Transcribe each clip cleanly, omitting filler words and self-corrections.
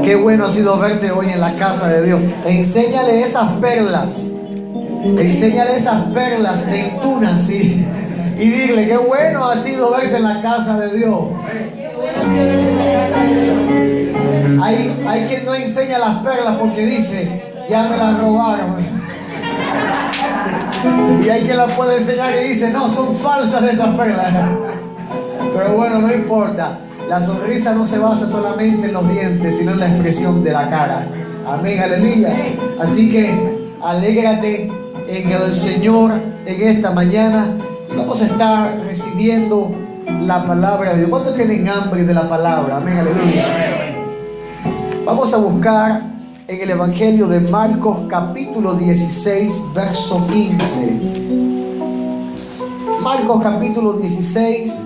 Qué bueno ha sido verte hoy en la casa de Dios. Enséñale esas perlas. Enséñale esas perlas en tunas, ¿sí? Y dile, qué bueno ha sido verte en la casa de Dios. Hay quien no enseña las perlas porque dice, ya me las robaron. Y hay quien las puede enseñar y dice, no, son falsas esas perlas. Pero bueno, no importa. La sonrisa no se basa solamente en los dientes, sino en la expresión de la cara. Amén, aleluya. Así que alégrate en el Señor en esta mañana. Y vamos a estar recibiendo la palabra de Dios. ¿Cuántos tienen hambre de la palabra? Amén, aleluya. Vamos a buscar en el Evangelio de Marcos capítulo 16, verso 15. Marcos capítulo 16,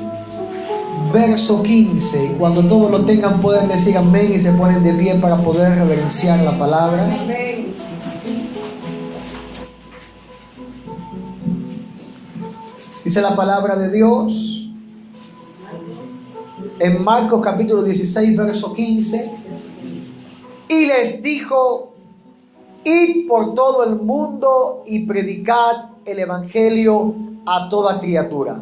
verso 15. Y cuando todos lo tengan pueden decir amén y se ponen de pie para poder reverenciar la palabra. Amén. Dice la palabra de Dios en Marcos capítulo 16, verso 15. Y les dijo, id por todo el mundo y predicad el evangelio a toda criatura.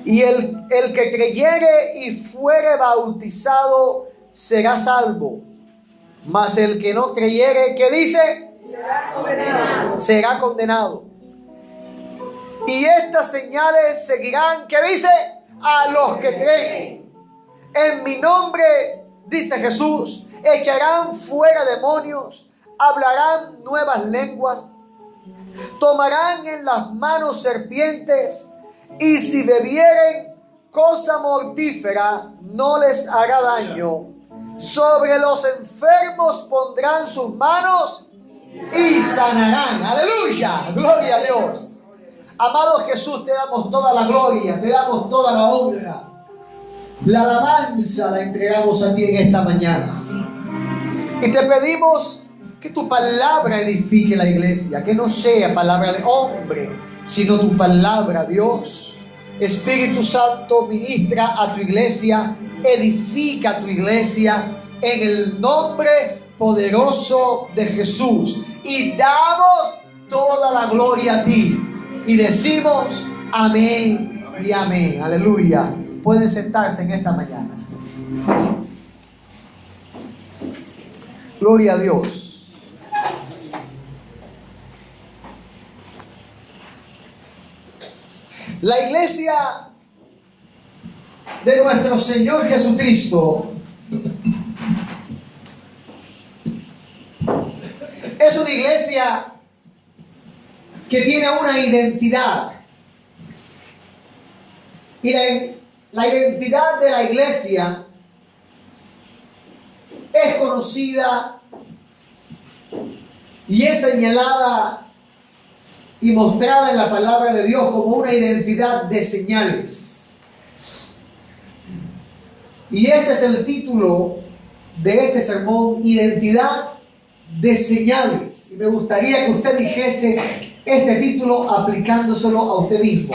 Y el que creyere y fuere bautizado será salvo. Mas el que no creyere, ¿qué dice? Será condenado. Será condenado. Y estas señales seguirán, ¿qué dice? A los que creen. En mi nombre, dice Jesús, echarán fuera demonios, hablarán nuevas lenguas, tomarán en las manos serpientes, y si bebieren cosa mortífera no les hará daño. Sobre los enfermos pondrán sus manos y sanarán. Aleluya, gloria a Dios. Amado Jesús, te damos toda la gloria, te damos toda la honra. La alabanza la entregamos a ti en esta mañana. Y te pedimos que tu palabra edifique la iglesia, que no sea palabra de hombre, sino tu palabra, Dios. Espíritu Santo, ministra a tu iglesia, edifica tu iglesia en el nombre poderoso de Jesús. Y damos toda la gloria a ti. Y decimos amén y amén. Aleluya. Pueden sentarse en esta mañana. Gloria a Dios. La iglesia de nuestro Señor Jesucristo es una iglesia que tiene una identidad. Y la identidad de la iglesia es conocida y es señalada y mostrada en la palabra de Dios como una identidad de señales. Y este es el título de este sermón, identidad de señales. Y me gustaría que usted dijese este título aplicándoselo a usted mismo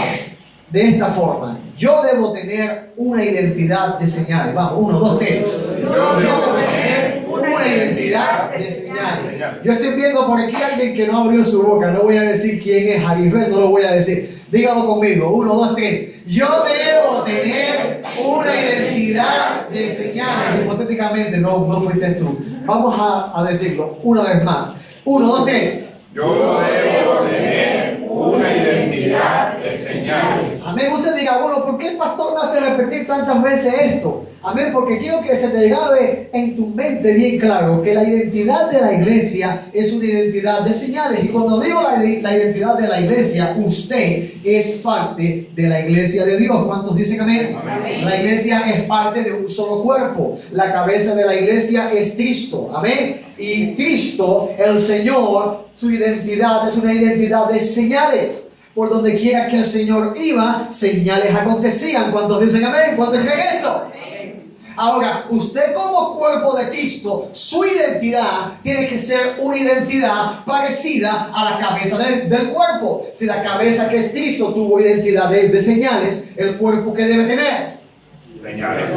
de esta forma: yo debo tener una identidad de señales. Vamos, 1, 2, 3. Yo debo tener una identidad de señales. Yo estoy viendo por aquí a alguien que no abrió su boca. No voy a decir quién es, Haribel, no lo voy a decir. Dígalo conmigo, 1, 2, 3. Yo debo tener una identidad de señales. Hipotéticamente no fuiste tú. Vamos a decirlo una vez más. 1, 2, 3. Yo debo tener una identidad de señales. Amén. Usted diga, bueno, ¿por qué el pastor me hace repetir tantas veces esto? Amén, porque quiero que se te grabe en tu mente bien claro que la identidad de la iglesia es una identidad de señales. Y cuando digo la identidad de la iglesia, usted es parte de la iglesia de Dios. ¿Cuántos dicen amén? Amén. La iglesia es parte de un solo cuerpo. La cabeza de la iglesia es Cristo. Amén. Y Cristo, el Señor, su identidad es una identidad de señales. Por donde quiera que el Señor iba, señales acontecían. ¿Cuántos dicen amén? ¿Cuántos creen esto? Ahora, usted como cuerpo de Cristo, su identidad tiene que ser una identidad parecida a la cabeza del cuerpo. Si la cabeza, que es Cristo, tuvo identidad de señales, ¿el cuerpo qué debe tener? Señales.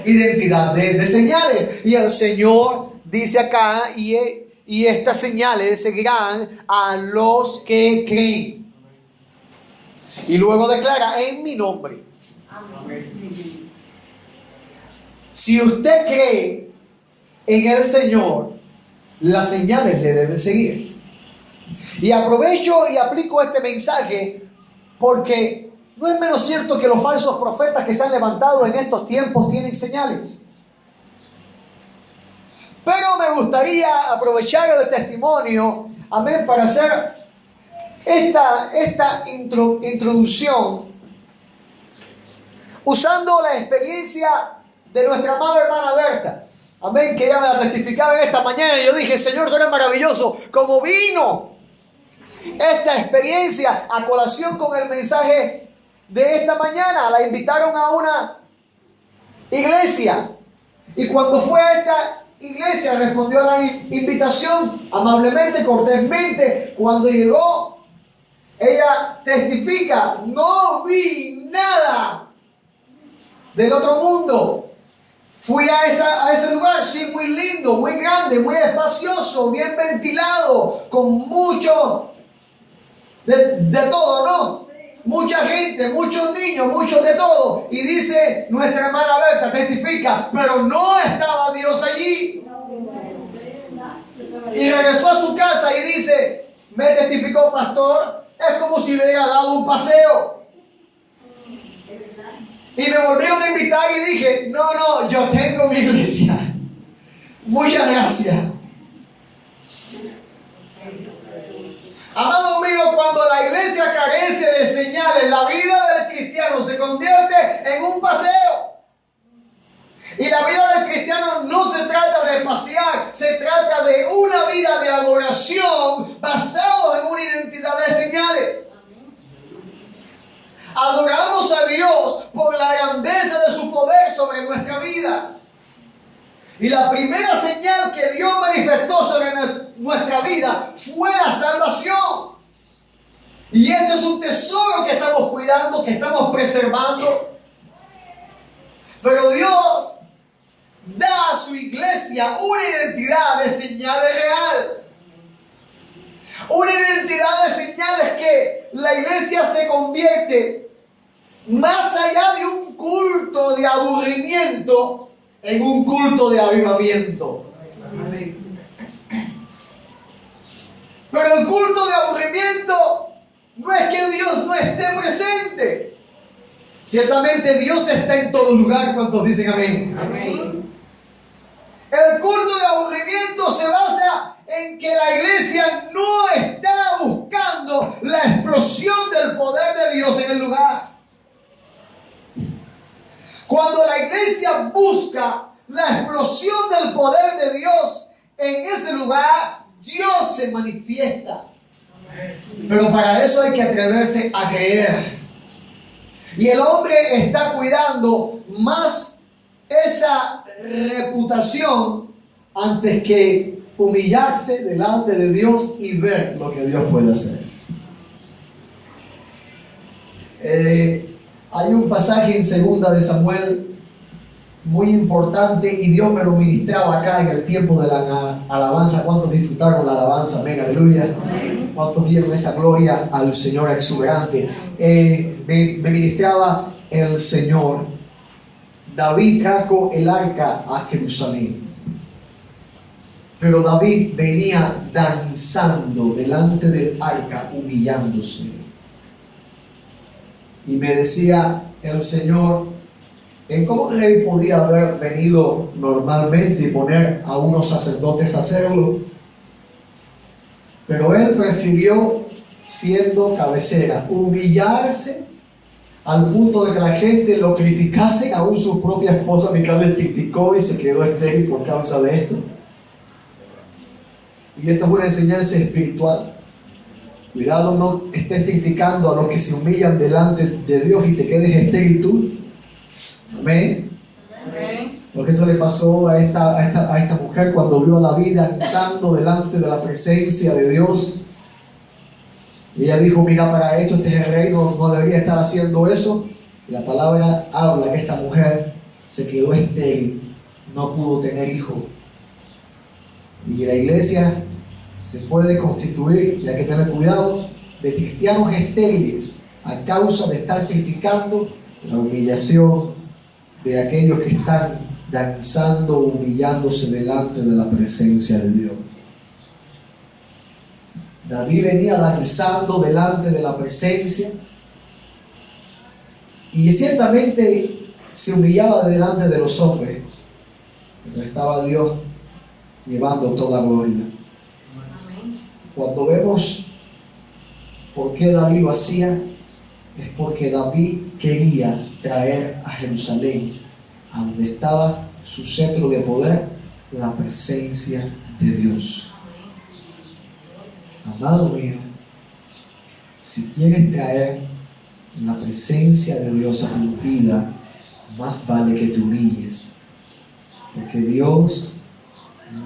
Identidad de señales. Y el Señor dice acá, y estas señales seguirán a los que creen. Y luego declara, en mi nombre. Si usted cree en el Señor, las señales le deben seguir. Y aprovecho y aplico este mensaje porque no es menos cierto que los falsos profetas que se han levantado en estos tiempos tienen señales. Pero me gustaría aprovechar el testimonio, amén, para hacer esta introducción usando la experiencia de nuestra amada hermana Berta. Amén, que ella me la testificaba en esta mañana. Y yo dije, Señor, tú eres maravilloso. Como vino esta experiencia a colación con el mensaje de esta mañana. La invitaron a una iglesia. Y cuando fue a esta iglesia, respondió a la invitación amablemente, cortésmente. Cuando llegó, ella testifica, no vi nada del otro mundo. Fui a ese lugar, sí, muy lindo, muy grande, muy espacioso, bien ventilado, con mucho de todo, ¿no? Mucha gente, muchos niños, muchos de todo. Y dice nuestra hermana Berta, testifica, pero no estaba Dios allí. Y regresó a su casa y dice, me testificó, pastor, es como si hubiera dado un paseo. Y me volvieron a invitar y dije, no, yo tengo mi iglesia. Muchas gracias. Amado mío, cuando la iglesia carece de señales, la vida del cristiano se convierte en un paseo. Y la vida del cristiano no se trata de pasear, se trata de una vida de adoración basada en una identidad de señales. Adoramos a Dios por la grandeza de su poder sobre nuestra vida. Y la primera señal que Dios manifestó sobre nuestra vida fue la salvación. Y este es un tesoro que estamos cuidando, que estamos preservando. Pero Dios da a su iglesia una identidad de señales real. Una identidad de señales que la iglesia se convierte más allá de un culto de aburrimiento en un culto de avivamiento. Amén. Pero el culto de aburrimiento no es que Dios no esté presente. Ciertamente Dios está en todo lugar. ¿Cuántos dicen amén? Amén. El culto de aburrimiento se basa en que la iglesia no está buscando la explosión del poder de Dios en el lugar. Cuando la iglesia busca la explosión del poder de Dios en ese lugar, Dios se manifiesta. Pero para eso hay que atreverse a creer. Y el hombre está cuidando más esa reputación antes que humillarse delante de Dios y ver lo que Dios puede hacer. Hay un pasaje en 2 de Samuel muy importante y Dios me lo ministraba acá en el tiempo de la alabanza. ¿Cuántos disfrutaron la alabanza? Amén, aleluya. ¿Cuántos dieron esa gloria al Señor exuberante? Me ministraba el Señor. David trajo el arca a Jerusalén. Pero David venía danzando delante del arca, humillándose. Y me decía el Señor, ¿en cómo el rey podía haber venido normalmente y poner a unos sacerdotes a hacerlo? Pero él prefirió, siendo cabecera, humillarse al punto de que la gente lo criticase. Aún su propia esposa Mical le criticó y se quedó estéril por causa de esto. Y esto es una enseñanza espiritual. Cuidado, no estés criticando a los que se humillan delante de Dios y te quedes estéril tú. Amén. Porque esto le pasó a esta mujer cuando vio a David danzando delante de la presencia de Dios. Y ella dijo, mira, para esto este es el rey, no debería estar haciendo eso. Y la palabra habla que esta mujer se quedó estéril, no pudo tener hijo. Y la iglesia se puede constituir, y hay que tener cuidado, de cristianos estériles a causa de estar criticando la humillación de aquellos que están danzando, humillándose delante de la presencia de Dios. David venía danzando delante de la presencia y ciertamente se humillaba delante de los hombres, pero estaba Dios llevando toda gloria. Cuando vemos por qué David lo hacía, es porque David quería traer a Jerusalén, a donde estaba su cetro de poder, la presencia de Dios. Amado mío, si quieres traer la presencia de Dios a tu vida, más vale que te humilles, porque Dios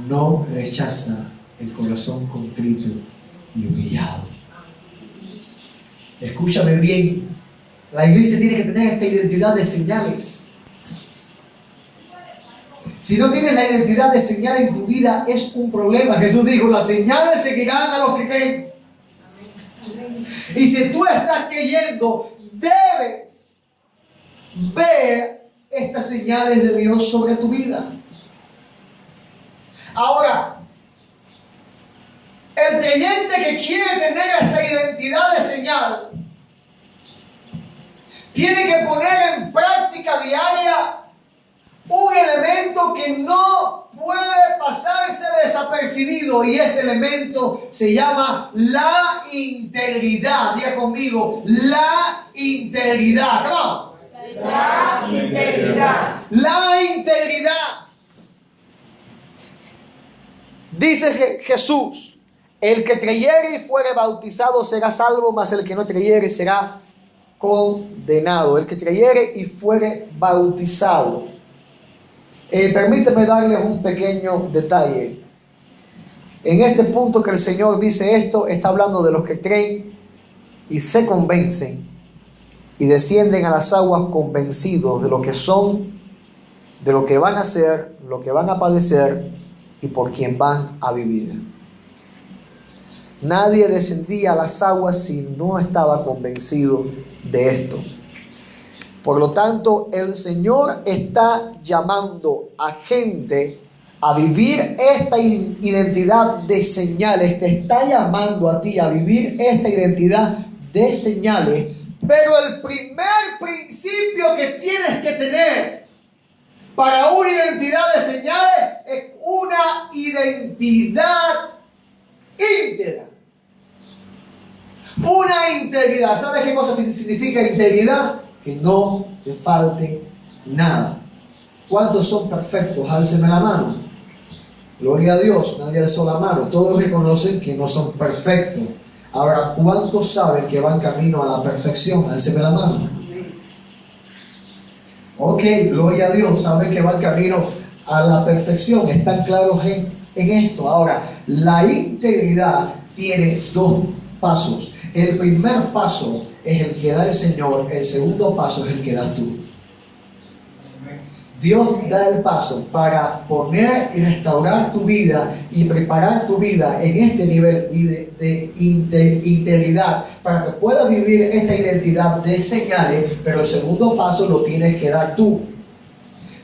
no rechaza el corazón contrito y humillado. Escúchame bien, la iglesia tiene que tener esta identidad de señales. Si no tienes la identidad de señal en tu vida, es un problema. Jesús dijo, las señales seguirán a los que creen. Y si tú estás creyendo, debes ver estas señales de Dios sobre tu vida. Ahora, el creyente que quiere tener esta identidad de señal, tiene que poner en práctica diaria un elemento que no puede pasarse desapercibido, y este elemento se llama la integridad. Diga conmigo, la integridad. ¿Cómo? La integridad. La integridad. Dice Jesús, el que creyere y fuere bautizado será salvo, mas el que no creyere será condenado. El que creyere y fuere bautizado. Permíteme darles un pequeño detalle. En este punto que el Señor dice esto, está hablando de los que creen y se convencen y descienden a las aguas convencidos de lo que son, de lo que van a hacer, lo que van a padecer y por quien van a vivir. Nadie descendía a las aguas si no estaba convencido de esto. Por lo tanto, el Señor está llamando a gente a vivir esta identidad de señales. Te está llamando a ti a vivir esta identidad de señales. Pero el primer principio que tienes que tener para una identidad de señales es una identidad íntegra. Una integridad. ¿Sabes qué cosa significa integridad? Que no te falte nada. ¿Cuántos son perfectos? Álceme la mano. Gloria a Dios, nadie alzó la mano. Todos reconocen que no son perfectos. Ahora, ¿cuántos saben que van camino a la perfección? Álceme la mano. Ok, gloria a Dios, saben que van camino a la perfección. Están claros en esto. Ahora, la integridad tiene dos pasos. El primer paso es el que da el Señor, el segundo paso es el que das tú. Dios da el paso para poner y restaurar tu vida y preparar tu vida en este nivel de integridad para que puedas vivir esta identidad de señales, pero el segundo paso lo tienes que dar tú.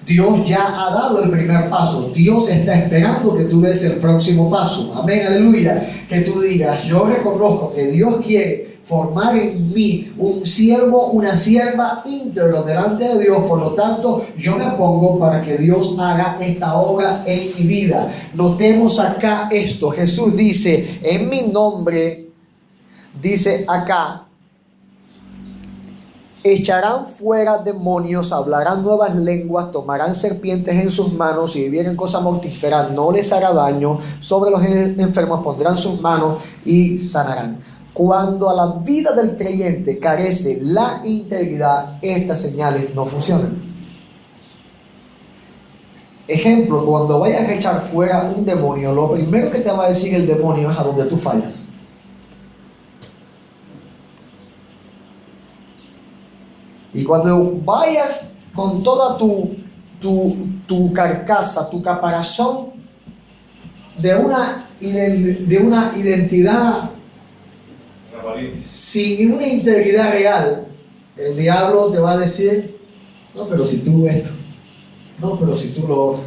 Dios ya ha dado el primer paso. Dios está esperando que tú des el próximo paso. Amén, aleluya. Que tú digas, yo reconozco que Dios quiere formar en mí un siervo, una sierva íntegro delante de Dios. Por lo tanto, yo me pongo para que Dios haga esta obra en mi vida. Notemos acá esto. Jesús dice, en mi nombre, dice acá, echarán fuera demonios, hablarán nuevas lenguas, tomarán serpientes en sus manos, si bebieren cosa mortífera no les hará daño, sobre los enfermos pondrán sus manos y sanarán. Cuando a la vida del creyente carece la integridad, estas señales no funcionan. Ejemplo, cuando vayas a echar fuera un demonio, lo primero que te va a decir el demonio es a donde tú fallas. Y cuando vayas con toda tu carcasa, tu caparazón de una identidad sin una integridad real, el diablo te va a decir: no, pero si tú esto, no, pero si tú lo otro.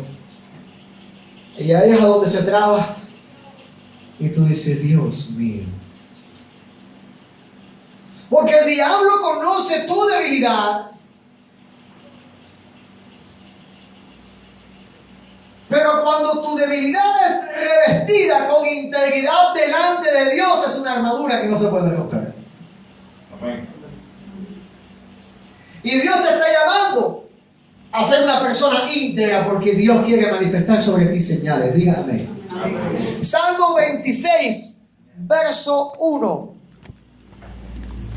Y ahí es a donde se traba. Y tú dices: Dios mío. Porque el diablo conoce tu debilidad. Pero cuando tu debilidad es revestida con integridad delante de Dios, es una armadura que no se puede romper. Amén. Y Dios te está llamando a ser una persona íntegra, porque Dios quiere manifestar sobre ti señales. Dígame. Amén. Salmo 26, verso 1.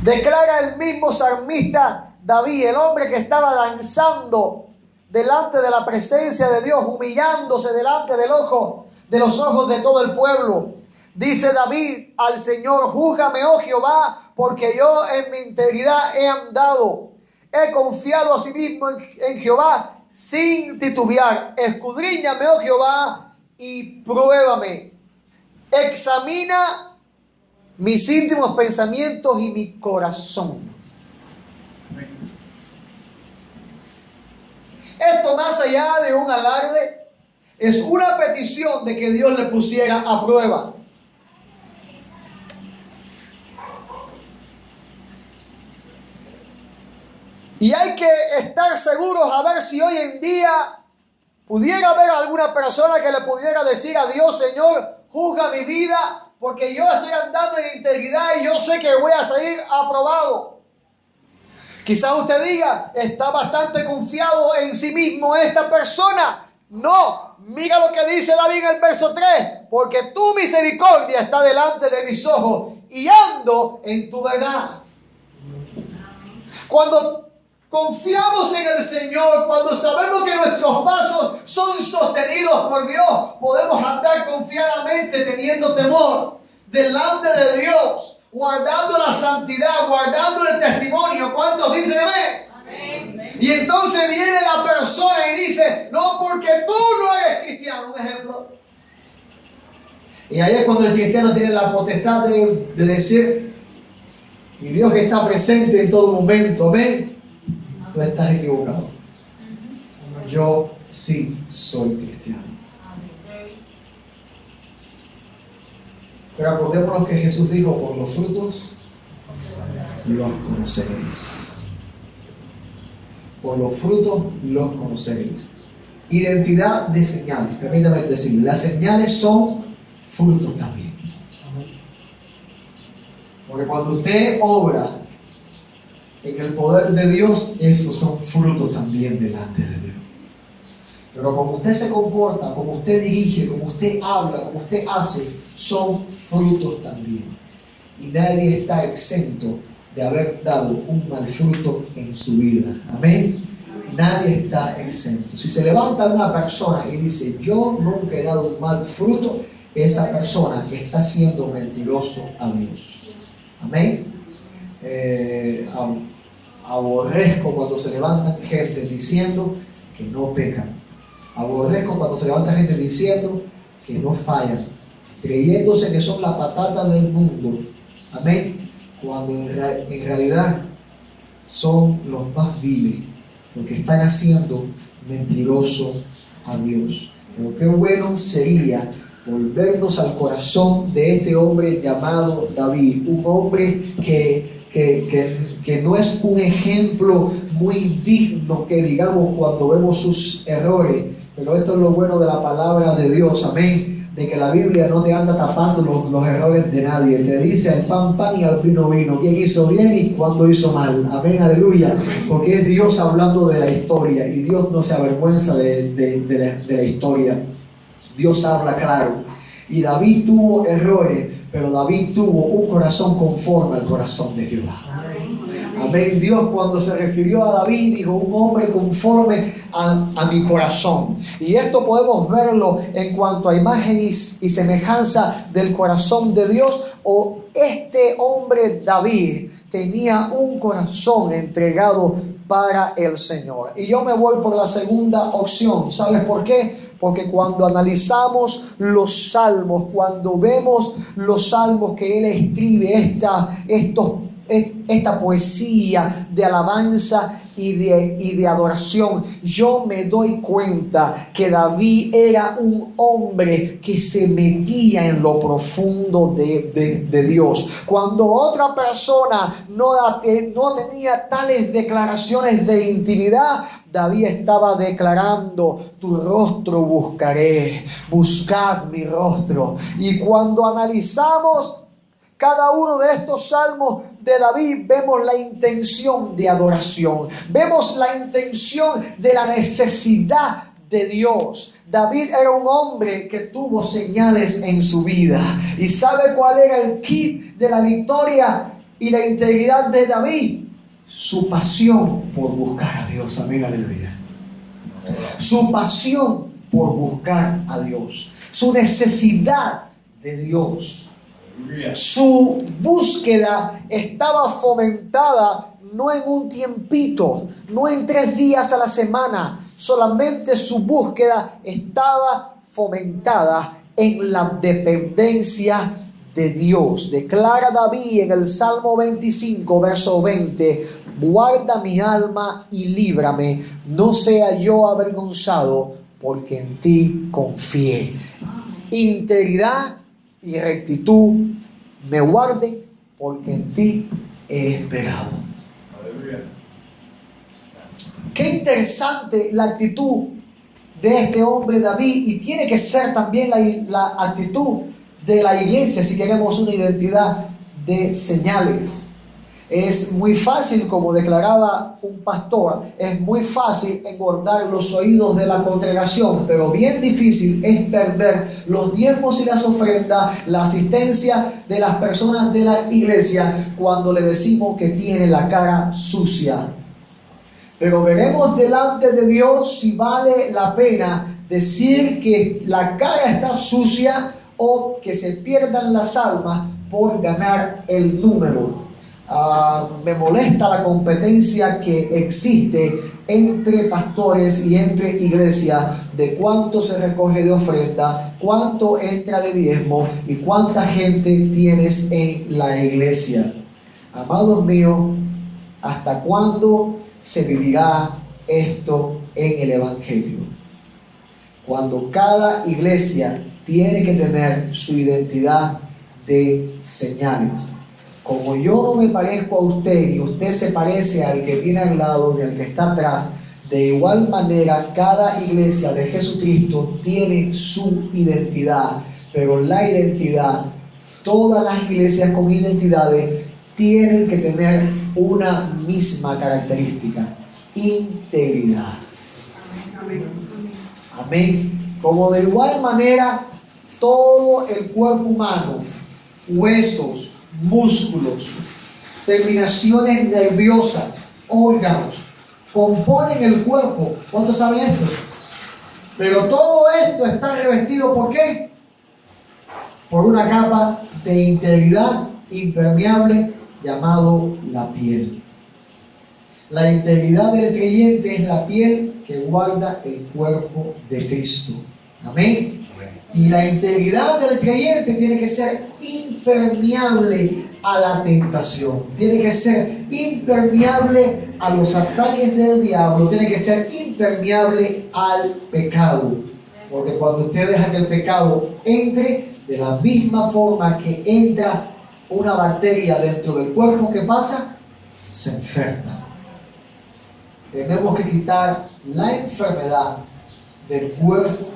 Declara el mismo salmista David, el hombre que estaba danzando delante de la presencia de Dios, humillándose delante de los ojos de todo el pueblo. Dice David al Señor: júzgame, oh Jehová, porque yo en mi integridad he andado. He confiado a sí mismo en Jehová sin titubear. Escudriñame, oh Jehová, y pruébame. Examina mis íntimos pensamientos y mi corazón. Esto, más allá de un alarde, es una petición de que Dios le pusiera a prueba. Y hay que estar seguros a ver si hoy en día pudiera haber alguna persona que le pudiera decir a Dios: Señor, juzga mi vida, porque yo estoy andando en integridad y yo sé que voy a salir aprobado. Quizás usted diga: está bastante confiado en sí mismo esta persona. No, mira lo que dice David en el verso 3: porque tu misericordia está delante de mis ojos y ando en tu verdad. Cuando confiamos en el Señor, cuando sabemos que nuestros pasos son sostenidos por Dios, podemos andar confiadamente teniendo temor delante de Dios, guardando la santidad, guardando el testimonio. ¿Cuántos dicen amén? Amén. Y entonces viene la persona y dice: no, porque tú no eres cristiano. Un ejemplo. Y ahí es cuando el cristiano tiene la potestad de decir: y Dios que está presente en todo momento, amén, tú estás equivocado. Yo sí soy cristiano. Pero acordémonos que Jesús dijo: por los frutos los conoceréis. Por los frutos los conoceréis. Identidad de señales. Permítame decir, las señales son frutos también. Porque cuando usted obra en el poder de Dios, esos son frutos también delante de Dios. Pero como usted se comporta, como usted dirige, como usted habla, como usted hace, son frutos también. Y nadie está exento de haber dado un mal fruto en su vida. Amén. Nadie está exento. Si se levanta una persona y dice: yo nunca he dado un mal fruto, esa persona está siendo mentiroso a Dios. Amén. Aborrezco cuando se levanta gente diciendo que no pecan. Aborrezco cuando se levanta gente diciendo que no fallan, creyéndose que son la patata del mundo. Amén. Cuando en realidad son los más viles, porque están haciendo mentiroso a Dios. Pero qué bueno sería volvernos al corazón de este hombre llamado David, un hombre que no es un ejemplo muy digno que digamos cuando vemos sus errores, pero esto es lo bueno de la palabra de Dios, amén, de que la Biblia no te anda tapando los errores de nadie, te dice: al pan pan y al vino vino, quién hizo bien y cuándo hizo mal, amén, aleluya, porque es Dios hablando de la historia y Dios no se avergüenza de la historia. Dios habla claro. Y David tuvo errores, pero David tuvo un corazón conforme al corazón de Jehová. Amén. Dios, cuando se refirió a David, dijo: un hombre conforme a mi corazón. Y esto podemos verlo en cuanto a imagen y semejanza del corazón de Dios. O este hombre David tenía un corazón entregado para el Señor. Y yo me voy por la segunda opción. ¿Sabes por qué? Porque cuando analizamos los salmos, cuando vemos los salmos que él escribe, esta poesía de alabanza y de adoración, yo me doy cuenta que David era un hombre que se metía en lo profundo de Dios. Cuando otra persona no tenía tales declaraciones de intimidad, David estaba declarando: tu rostro buscaré, buscad mi rostro. Y cuando analizamos cada uno de estos salmos de David, vemos la intención de adoración, vemos la intención de la necesidad de Dios. David era un hombre que tuvo señales en su vida. ¿Y sabe cuál era el kit de la victoria y la integridad de David? Su pasión por buscar a Dios. Amén, aleluya. Su pasión por buscar a Dios, su necesidad de Dios. Su búsqueda estaba fomentada no en un tiempito, no en 3 días a la semana. Solamente su búsqueda estaba fomentada en la dependencia de Dios. Declara David en el Salmo 25, verso 20: guarda mi alma y líbrame, no sea yo avergonzado, porque en ti confié. Integridad y rectitud me guarde, porque en ti he esperado. Aleluya. Qué interesante la actitud de este hombre David, y tiene que ser también la actitud de la iglesia si queremos una identidad de señales. Es muy fácil, como declaraba un pastor, es muy fácil engordar los oídos de la congregación, pero bien difícil es perder los diezmos y las ofrendas, la asistencia de las personas de la iglesia, cuando le decimos que tiene la cara sucia. Pero veremos delante de Dios si vale la pena decir que la cara está sucia o que se pierdan las almas por ganar el número. Me molesta la competencia que existe entre pastores y entre iglesias de cuánto se recoge de ofrenda, cuánto entra de diezmo y cuánta gente tienes en la iglesia. Amados míos, ¿hasta cuándo se vivirá esto en el Evangelio? Cuando cada iglesia tiene que tener su identidad de señales. Como yo no me parezco a usted y usted se parece al que tiene al lado y al que está atrás, de igual manera cada iglesia de Jesucristo tiene su identidad. Pero la identidad, todas las iglesias con identidades tienen que tener una misma característica: integridad. Amén. Amén. Como de igual manera todo el cuerpo humano, huesos, músculos, terminaciones nerviosas, órganos, componen el cuerpo. ¿Cuántos saben esto? Pero todo esto está revestido ¿por qué? Por una capa de integridad impermeable llamado la piel. La integridad del creyente es la piel que guarda el cuerpo de Cristo. Amén. Y la integridad del creyente tiene que ser impermeable a la tentación, tiene que ser impermeable a los ataques del diablo, tiene que ser impermeable al pecado. Porque cuando usted deja que el pecado entre, de la misma forma que entra una bacteria dentro del cuerpo, ¿qué pasa? Se enferma. Tenemos que quitar la enfermedad del cuerpo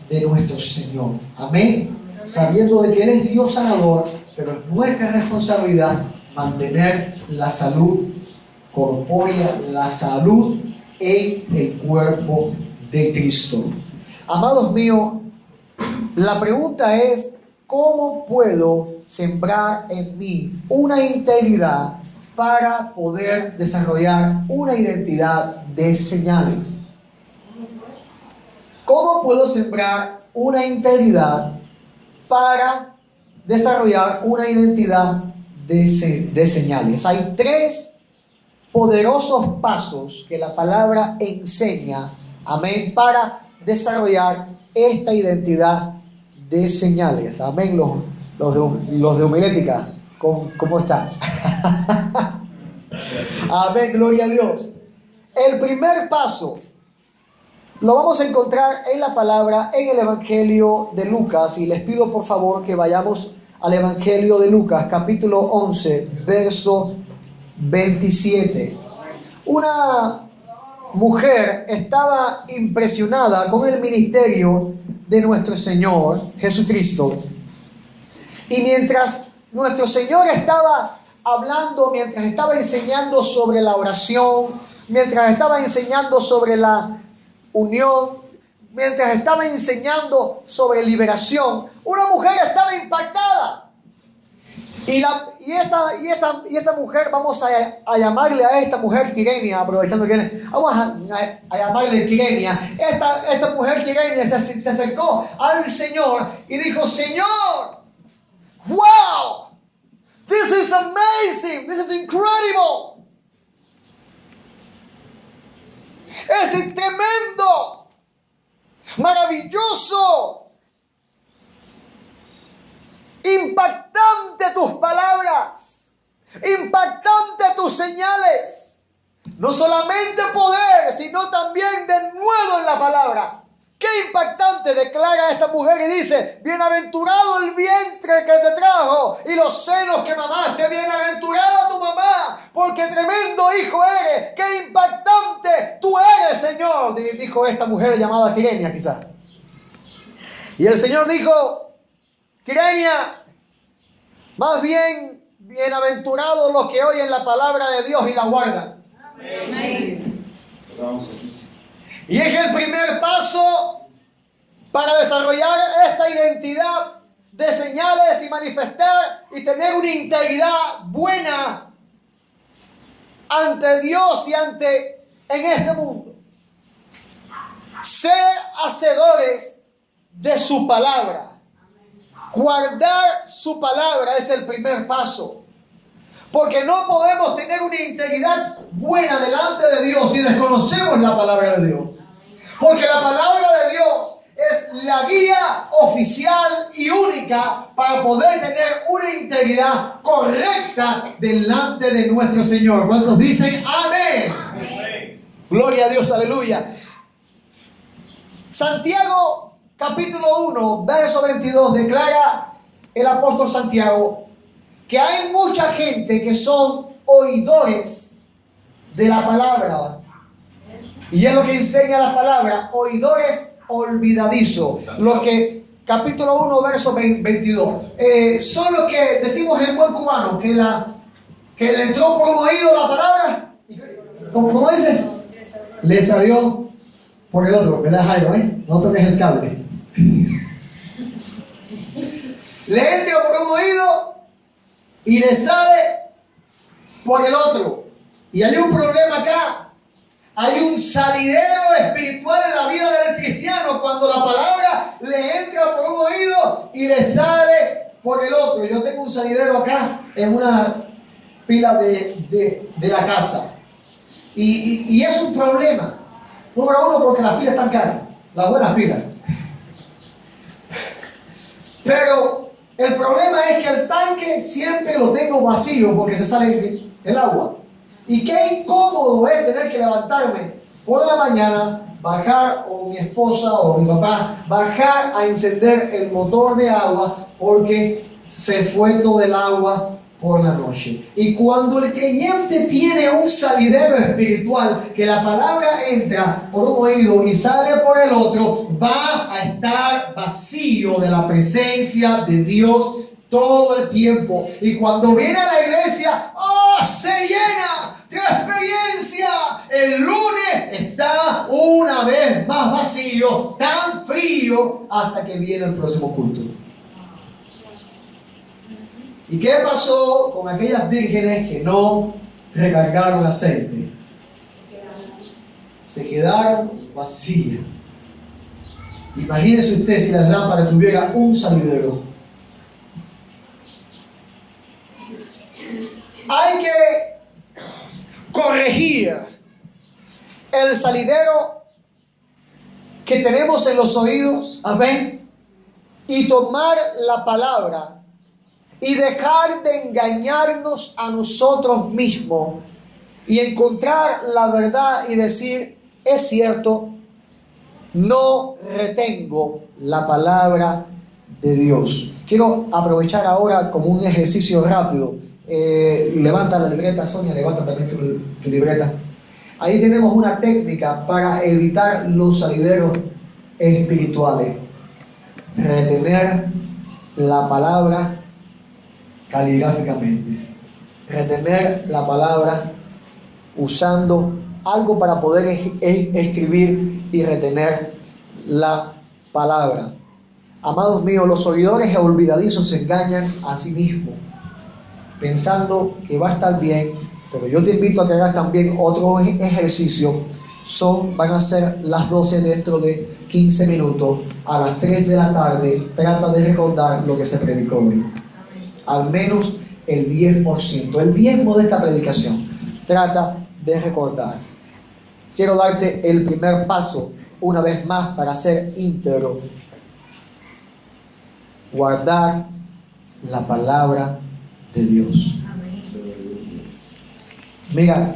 de nuestro Señor. Amén. Sabiendo de que Él es Dios sanador, pero es nuestra responsabilidad mantener la salud corpórea, la salud en el cuerpo de Cristo. Amados míos, la pregunta es: ¿cómo puedo sembrar en mí una integridad para poder desarrollar una identidad de señales? ¿Cómo puedo sembrar una integridad para desarrollar una identidad de señales? Hay 3 poderosos pasos que la palabra enseña, amén, para desarrollar esta identidad de señales. Amén, los de homilética, ¿cómo están? Amén, gloria a Dios. El primer paso lo vamos a encontrar en la palabra en el Evangelio de Lucas, y les pido por favor que vayamos al Evangelio de Lucas, capítulo 11, verso 27. Una mujer estaba impresionada con el ministerio de nuestro Señor Jesucristo, y mientras nuestro Señor estaba hablando, mientras estaba enseñando sobre la oración, mientras estaba enseñando sobre la unión, mientras estaba enseñando sobre liberación, una mujer estaba impactada. Y esta mujer, vamos a llamarle a esta mujer Quirenia, aprovechando que vamos a llamarle Quirenia. Esta mujer Quirenia se acercó al Señor y dijo: Señor, wow, this is amazing, this is incredible. Es tremendo, maravilloso, impactante tus palabras, impactante tus señales. No solamente poder, sino también de nuevo en la palabra. Qué impactante, declara esta mujer y dice: bienaventurado el vientre que te trajo y los senos que mamaste, bienaventurada tu mamá, porque tremendo hijo eres. Qué impactante tú eres, Señor, dijo esta mujer llamada Quirenia quizás. Y el Señor dijo: Quirenia, más bien bienaventurados los que oyen la palabra de Dios y la guardan. Amén. Y es el primer paso para desarrollar esta identidad de señales y manifestar y tener una integridad buena ante Dios y en este mundo. Ser hacedores de su palabra. Guardar su palabra es el primer paso. Porque no podemos tener una integridad buena delante de Dios si desconocemos la palabra de Dios. Porque la palabra de Dios es la guía oficial y única para poder tener una integridad correcta delante de nuestro Señor. ¿Cuántos dicen amén? Amén. Gloria a Dios, aleluya. Santiago capítulo 1, verso 22, declara el apóstol Santiago que hay mucha gente que son oidores de la palabra. Y es lo que enseña la palabra: oidores olvidadizos. Lo que, capítulo 1, verso 22. Son los que decimos en buen cubano, que le entró por un oído la palabra. ¿Cómo dice? Le salió por el otro, ¿verdad, Jairo? No toques el cable. Le entra por un oído y le sale por el otro. Y hay un problema acá. Hay un salidero espiritual en la vida del cristiano cuando la palabra le entra por un oído y le sale por el otro. Yo tengo un salidero acá en una pila de la casa. Y es un problema. Número uno, porque las pilas están caras. Las buenas pilas. Pero el problema es que el tanque siempre lo tengo vacío porque se sale el agua. Y qué incómodo es tener que levantarme por la mañana, bajar, o mi esposa o mi papá, bajar a encender el motor de agua porque se fue todo el agua por la noche. Y cuando el creyente tiene un salidero espiritual, que la palabra entra por un oído y sale por el otro, va a estar vacío de la presencia de Dios todo el tiempo. Y cuando viene a la iglesia, ¡oh!, se llena de experiencia. El lunes está una vez más vacío, tan frío, hasta que viene el próximo culto. ¿Y qué pasó con aquellas vírgenes que no recargaron aceite? Se quedaron vacías. Imagínese usted si la lámpara tuviera un salidero. Hay que corregir el salidero que tenemos en los oídos, amén, y tomar la palabra y dejar de engañarnos a nosotros mismos y encontrar la verdad y decir, es cierto, no retengo la palabra de Dios. Quiero aprovechar ahora como un ejercicio rápido. Levanta la libreta, Sonia, levanta también tu libreta. Ahí tenemos una técnica para evitar los salideros espirituales. Retener la palabra caligráficamente. Retener la palabra usando algo para poder escribir y retener la palabra. Amados míos, los oidores olvidadizos se engañan a sí mismos, pensando que va a estar bien, pero yo te invito a que hagas también otro ejercicio. Van a ser las 12 dentro de 15 minutos, a las 3 de la tarde, trata de recordar lo que se predicó hoy. Al menos el 10%, el diezmo de esta predicación, trata de recordar. Quiero darte el primer paso, una vez más, para ser íntegro. Guardar la palabra de Dios. Mira,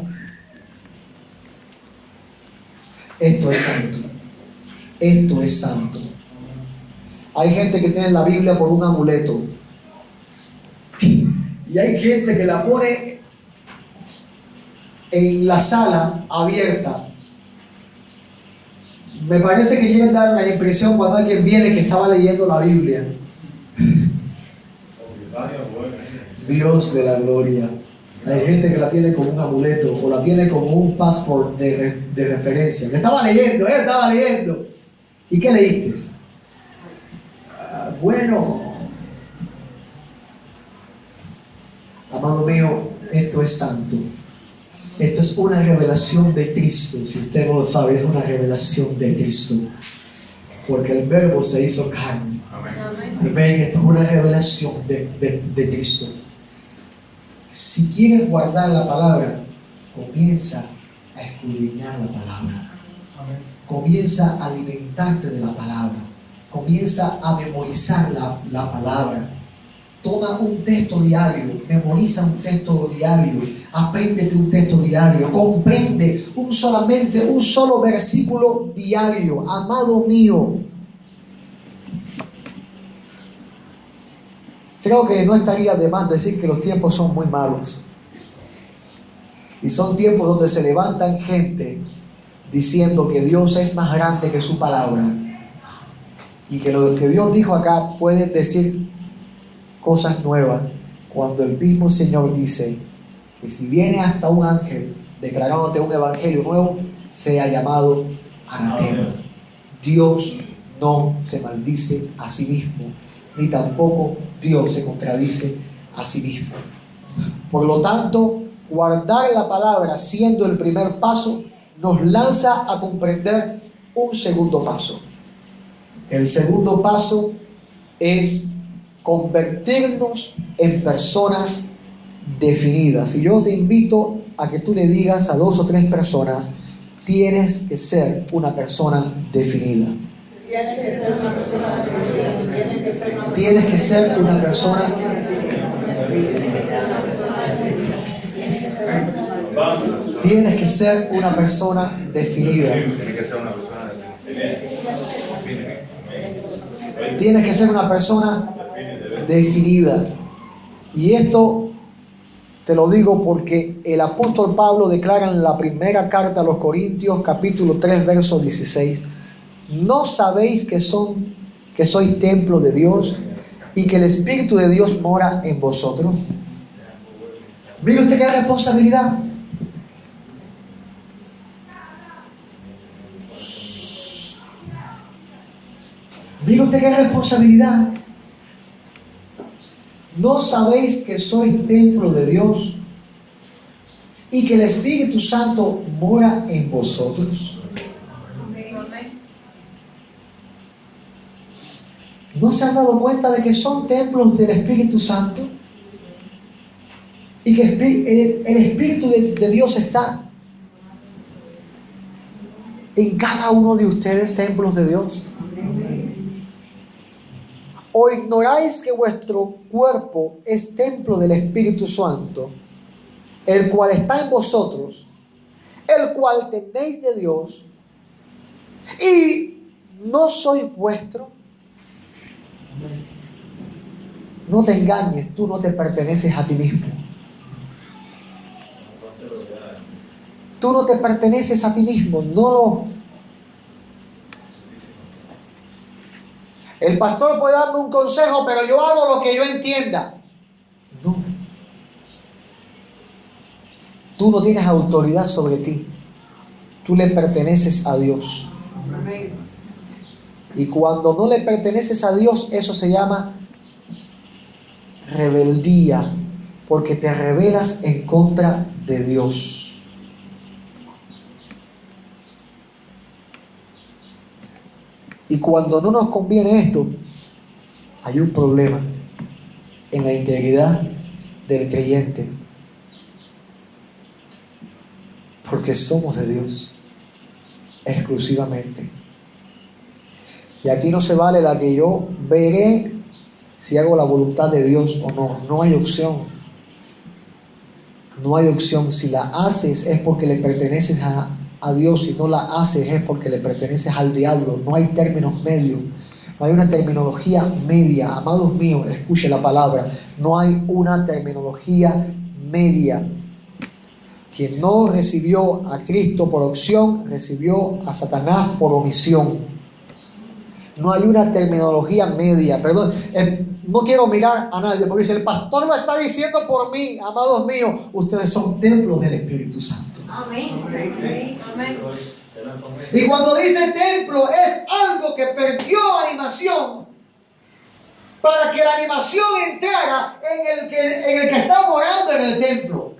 esto es santo. Esto es santo. Hay gente que tiene la Biblia por un amuleto. Y hay gente que la pone en la sala abierta. Me parece que quieren dar la impresión cuando alguien viene que estaba leyendo la Biblia. Dios de la gloria. Hay gente que la tiene como un amuleto o la tiene como un passport de referencia. Me estaba leyendo, estaba leyendo. ¿Y qué leíste? Bueno, amado mío, esto es santo. Esto es una revelación de Cristo. Si usted no lo sabe, es una revelación de Cristo. Porque el Verbo se hizo carne. Amén. Esto es una revelación de Cristo. Si quieres guardar la palabra, comienza a escudriñar la palabra. Comienza a alimentarte de la palabra. Comienza a memorizar la palabra. Toma un texto diario, memoriza un texto diario, apréndete un texto diario, comprende solamente un solo versículo diario. Amado mío, creo que no estaría de más decir que los tiempos son muy malos. Y son tiempos donde se levantan gente diciendo que Dios es más grande que su palabra. Y que lo que Dios dijo acá puede decir cosas nuevas, cuando el mismo Señor dice que si viene hasta un ángel declarándote un evangelio nuevo, sea llamado anatema. Dios no se maldice a sí mismo, ni tampoco Dios se contradice a sí mismo. Por lo tanto, guardar la palabra siendo el primer paso nos lanza a comprender un segundo paso. El segundo paso es convertirnos en personas definidas. Y yo te invito a que tú le digas a 2 o 3 personas: tienes que ser una persona definida. Tienes que ser una persona definida. Tienes que ser una persona definida. Tienes que ser una persona definida. Tienes que ser una persona definida. Y esto te lo digo porque el apóstol Pablo declara en la primera carta a los Corintios, capítulo 3, verso 16: ¿no sabéis que sois templo de Dios y que el Espíritu de Dios mora en vosotros? Mire usted qué responsabilidad. Mire usted qué responsabilidad. ¿No sabéis que sois templo de Dios y que el Espíritu Santo mora en vosotros? ¿No se han dado cuenta de que son templos del Espíritu Santo? Y que el Espíritu de Dios está en cada uno de ustedes, templos de Dios. ¿O ignoráis que vuestro cuerpo es templo del Espíritu Santo, el cual está en vosotros, el cual tenéis de Dios, y no sois vuestro? No te engañes, tú no te perteneces a ti mismo. Tú no te perteneces a ti mismo, no. El pastor puede darme un consejo, pero yo hago lo que yo entienda. No. Tú no tienes autoridad sobre ti. Tú le perteneces a Dios. Y cuando no le perteneces a Dios, eso se llama rebeldía, porque te rebelas en contra de Dios. Y cuando no nos conviene esto, hay un problema en la integridad del creyente, porque somos de Dios exclusivamente. Y aquí no se vale la que yo veré si hago la voluntad de Dios o no. No hay opción. No hay opción. Si la haces es porque le perteneces a Dios. Si no la haces es porque le perteneces al diablo. No hay términos medios. No hay una terminología media. Amados míos, escuche la palabra. No hay una terminología media. Quien no recibió a Cristo por opción, recibió a Satanás por omisión. No hay una terminología media. Perdón, no quiero mirar a nadie, porque dice, el pastor lo está diciendo por mí. Amados míos, ustedes son templos del Espíritu Santo. Amén. Amén. Y cuando dice templo, es algo que perdió animación, para que la animación entrara en el que está morando en el templo.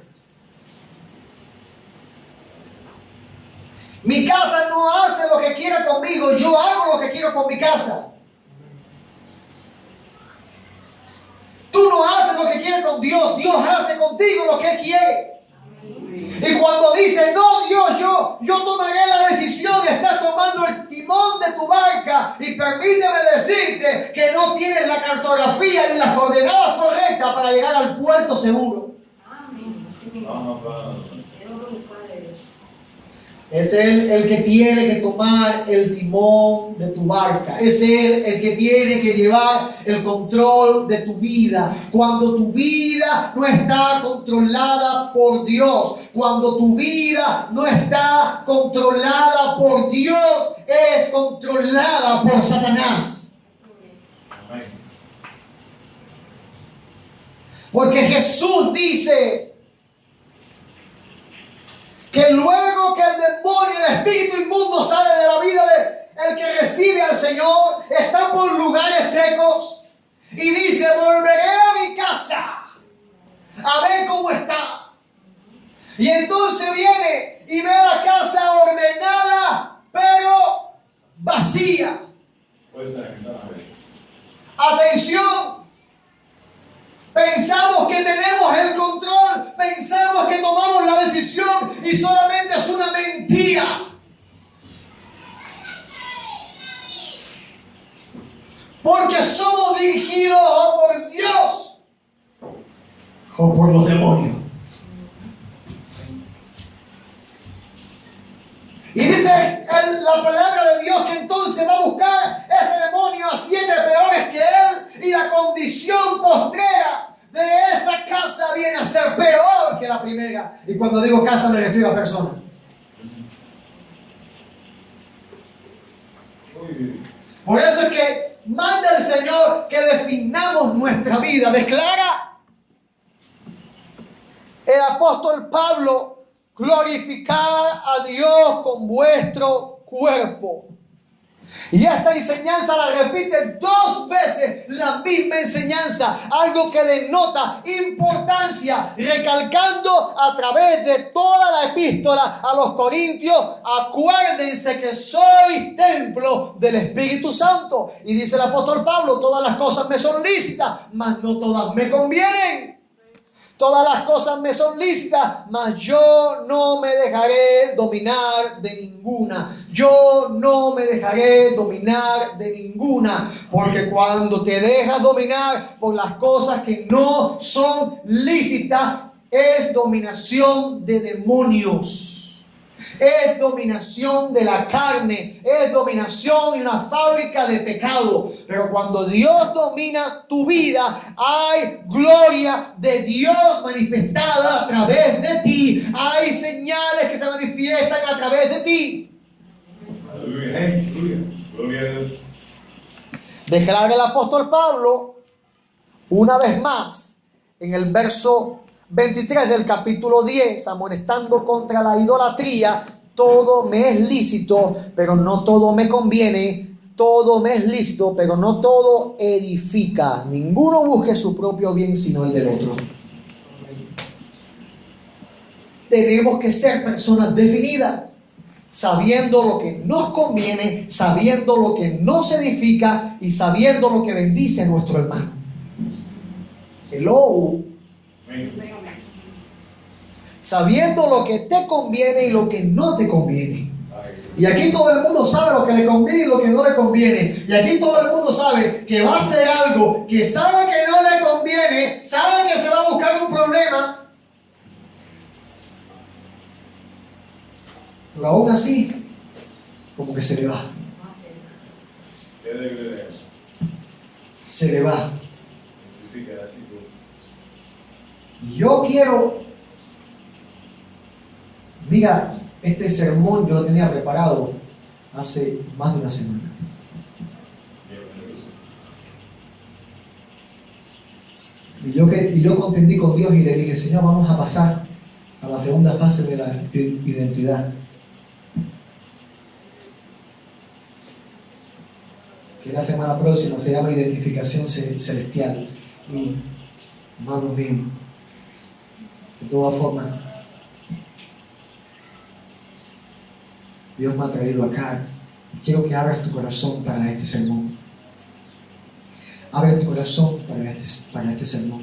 Mi casa no hace lo que quiera conmigo, yo hago lo que quiero con mi casa. Tú no haces lo que quieres con Dios, Dios hace contigo lo que Él quiere. Y cuando dice, no Dios, yo tomaré la decisión, estás tomando el timón de tu barca, y permíteme decirte que no tienes la cartografía ni las coordenadas correctas para llegar al puerto seguro. Es Él el que tiene que tomar el timón de tu barca. Es Él el que tiene que llevar el control de tu vida. Cuando tu vida no está controlada por Dios, cuando tu vida no está controlada por Dios, es controlada por Satanás. Porque Jesús dice que luego que el demonio, el espíritu inmundo sale de la vida del que recibe al Señor, está por lugares secos y dice, volveré a mi casa a ver cómo está. Y entonces viene y ve la casa ordenada, pero vacía. Atención. Pensamos que tenemos el control, pensamos que tomamos la decisión y solamente es una mentira. Porque somos dirigidos o por Dios o por los demonios. Y dice la palabra de Dios que entonces va a buscar ese demonio a 7 peores que él, y la condición postrera de esa casa viene a ser peor que la primera. Y cuando digo casa me refiero a personas. Por eso es que manda el Señor que definamos nuestra vida. Declara el apóstol Pablo: glorificar a Dios con vuestro cuerpo. Y esta enseñanza la repite 2 veces, la misma enseñanza, algo que denota importancia, recalcando a través de toda la epístola a los Corintios: acuérdense que sois templo del Espíritu Santo. Y dice el apóstol Pablo: todas las cosas me son lícitas, mas no todas me convienen. Todas las cosas me son lícitas, mas yo no me dejaré dominar de ninguna. Yo no me dejaré dominar de ninguna. Porque cuando te dejas dominar por las cosas que no son lícitas, es dominación de demonios. Es dominación de la carne, es dominación y una fábrica de pecado. Pero cuando Dios domina tu vida, hay gloria de Dios manifestada a través de ti. Hay señales que se manifiestan a través de ti. Aleluya, aleluya, gloria a Dios. Declara el apóstol Pablo una vez más en el verso 23 del capítulo 10, amonestando contra la idolatría: todo me es lícito, pero no todo me conviene. Todo me es lícito, pero no todo edifica. Ninguno busque su propio bien, sino el del otro. Tenemos que ser personas definidas, sabiendo lo que nos conviene, sabiendo lo que nos edifica y sabiendo lo que bendice a nuestro hermano. Hello. Sabiendo lo que te conviene y lo que no te conviene. Y aquí todo el mundo sabe lo que le conviene y lo que no le conviene. Y aquí todo el mundo sabe que va a hacer algo que sabe que no le conviene, sabe que se va a buscar un problema. Pero aún así, como que se le va. Se le va. Y yo quiero... Mira, este sermón yo lo tenía preparado hace más de una semana. Y yo contendí con Dios y le dije: Señor, vamos a pasar a la segunda fase de la identidad, que la semana próxima se llama identificación celestial. Y, hermanos míos, de todas formas, Dios me ha traído acá y quiero que abras tu corazón para este sermón. Abre tu corazón para este sermón.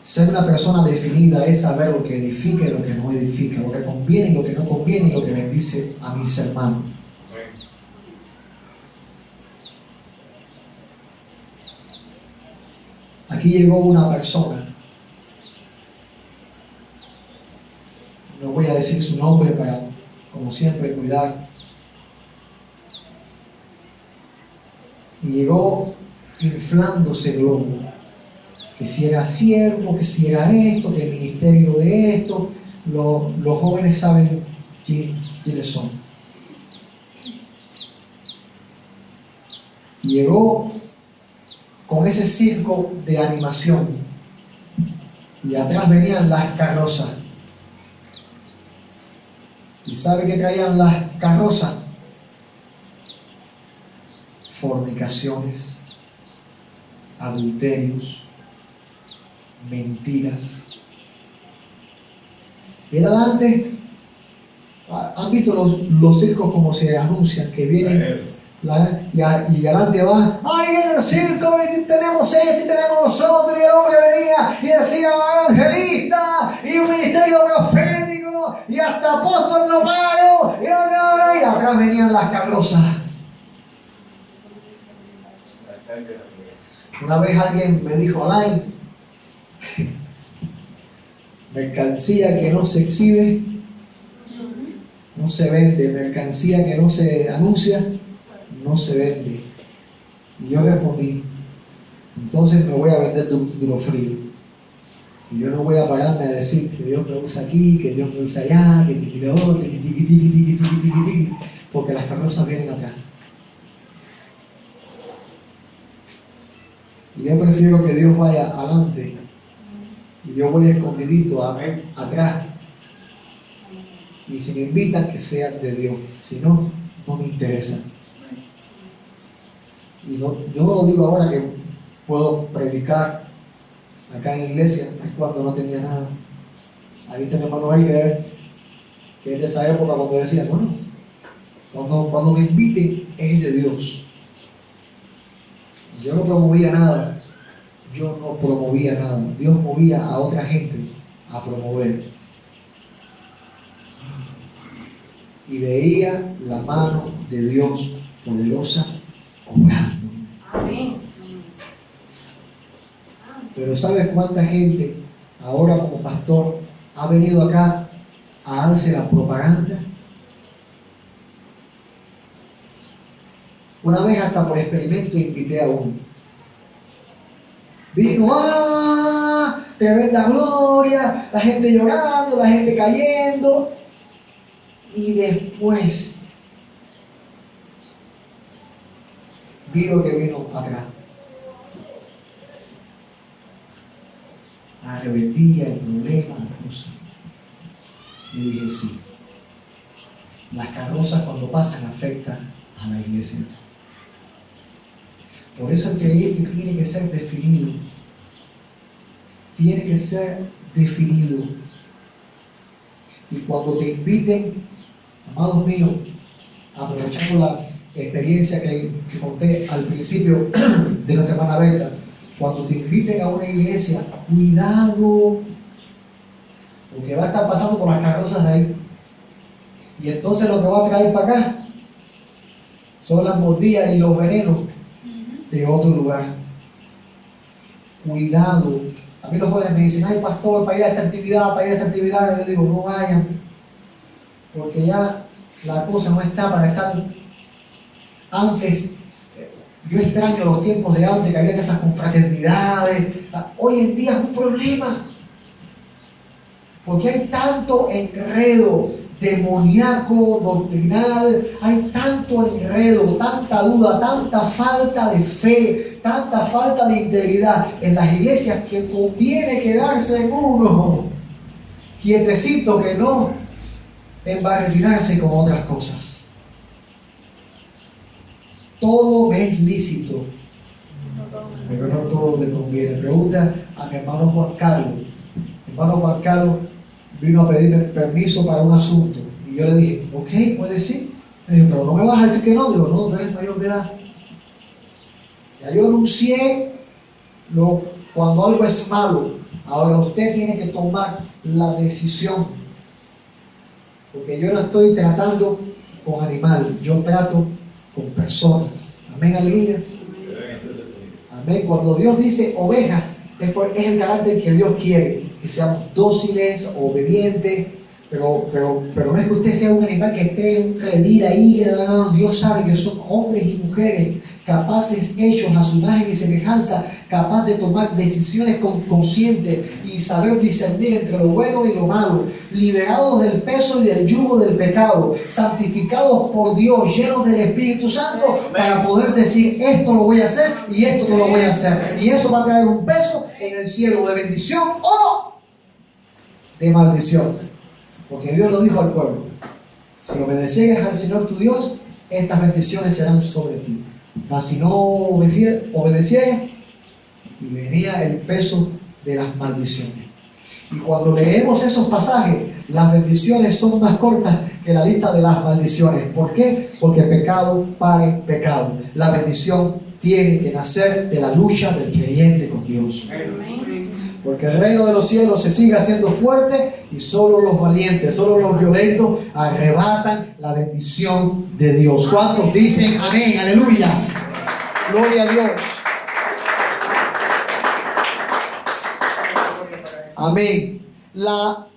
Ser una persona definida es saber lo que edifica y lo que no edifica, lo que conviene y lo que no conviene y lo que bendice a mis hermanos. Aquí llegó una persona, no voy a decir su nombre para, como siempre, cuidar. Y llegó inflándose el globo, que si era siervo, que si era esto, que el ministerio de esto. Los jóvenes saben quiénes son. Y llegó con ese circo de animación y atrás venían las carrozas. ¿Y sabe qué traían las carrozas? Fornicaciones, adulterios, mentiras. Y adelante, ¿han visto los circos como se anuncian? Que vienen y adelante va: ¡ay, viene el circo! Y tenemos esto y tenemos nosotros. Y el hombre venía y decía: evangelista, y un ministerio profético, y hasta apóstol no paro. Y atrás venían las carrozas. Una vez alguien me dijo: Alain, mercancía que no se exhibe no se vende, mercancía que no se anuncia no se vende. Y yo respondí: entonces me voy a vender duro frío. Y yo no voy a pararme a decir que Dios me usa aquí, que Dios me usa allá, que tiqui, porque las carrozas vienen acá. Y yo prefiero que Dios vaya adelante y yo voy escondidito atrás. Y si me invitan, que sea de Dios. Si no, no me interesa. Y yo no lo digo ahora que puedo predicar acá en la iglesia, es cuando no tenía nada. Ahí está mi hermano ahí que es de esa época cuando decía: bueno, cuando me inviten es de Dios. Yo no promovía nada. yo no promovía nada. Dios movía a otra gente a promover. Y veía la mano de Dios poderosa obrando. Amén. Pero ¿sabes cuánta gente ahora como pastor ha venido acá a darse la propaganda? Una vez hasta por experimento invité a uno. Vino, ¡ah! Tremenda gloria, la gente llorando, la gente cayendo. Y después vi lo que vino atrás. La rebeldía, el problema, la cosa. Y dije, sí. Las carrozas cuando pasan afectan a la iglesia. Por eso el creyente tiene que ser definido. Tiene que ser definido. Y cuando te inviten, amados míos, aprovechando la experiencia que conté al principio de nuestra hermana Berta, cuando te inviten a una iglesia, cuidado, porque va a estar pasando por las carrozas de ahí. Y entonces lo que va a traer para acá son las mordidas y los venenos de otro lugar. Cuidado. A mí los jóvenes me dicen, ay pastor, para ir a esta actividad, para ir a esta actividad. Yo digo, no vayan, porque ya la cosa no está para estar. Antes, yo extraño los tiempos de antes, que había esas confraternidades. Hoy en día es un problema, porque hay tanto enredo demoníaco, doctrinal, hay tanto enredo, tanta duda, tanta falta de fe, tanta falta de integridad en las iglesias, que conviene quedarse en uno quietecito, que no embarretinarse con otras cosas. Todo me es lícito, pero no todo le conviene. Pregunta a mi hermano Juan Carlos. Mi hermano Juan Carlos vino a pedirme permiso para un asunto. Y yo le dije, ok, puedes ir. Me dijo, pero no me vas a decir que no. Digo, no, no eres mayor de edad. Ya yo anuncié cuando algo es malo. Ahora usted tiene que tomar la decisión. Porque yo no estoy tratando con animales, yo trato con personas. Amén, aleluya. Amén. Cuando Dios dice ovejas, es el carácter que Dios quiere. Que seamos dóciles, obedientes, pero no es que usted sea un animal que esté en un redil ahí. Dios sabe que son hombres y mujeres capaces, hechos a su imagen y semejanza, capaz de tomar decisiones conscientes y saber discernir entre lo bueno y lo malo, liberados del peso y del yugo del pecado, santificados por Dios, llenos del Espíritu Santo, para poder decir, esto lo voy a hacer y esto no lo voy a hacer. Y eso va a traer un peso en el cielo de bendición o de maldición. Porque Dios lo dijo al pueblo: si obedecieres al Señor tu Dios, estas bendiciones serán sobre ti. Mas si no obedecieres, y venía el peso de las maldiciones. Y cuando leemos esos pasajes, las bendiciones son más cortas que la lista de las maldiciones. ¿Por qué? Porque pecado pare pecado. La bendición tiene que nacer de la lucha del creyente con Dios. Porque el reino de los cielos se sigue haciendo fuerte y solo los valientes, solo los violentos arrebatan la bendición de Dios. ¿Cuántos dicen amén? Aleluya. Gloria a Dios. Amén. La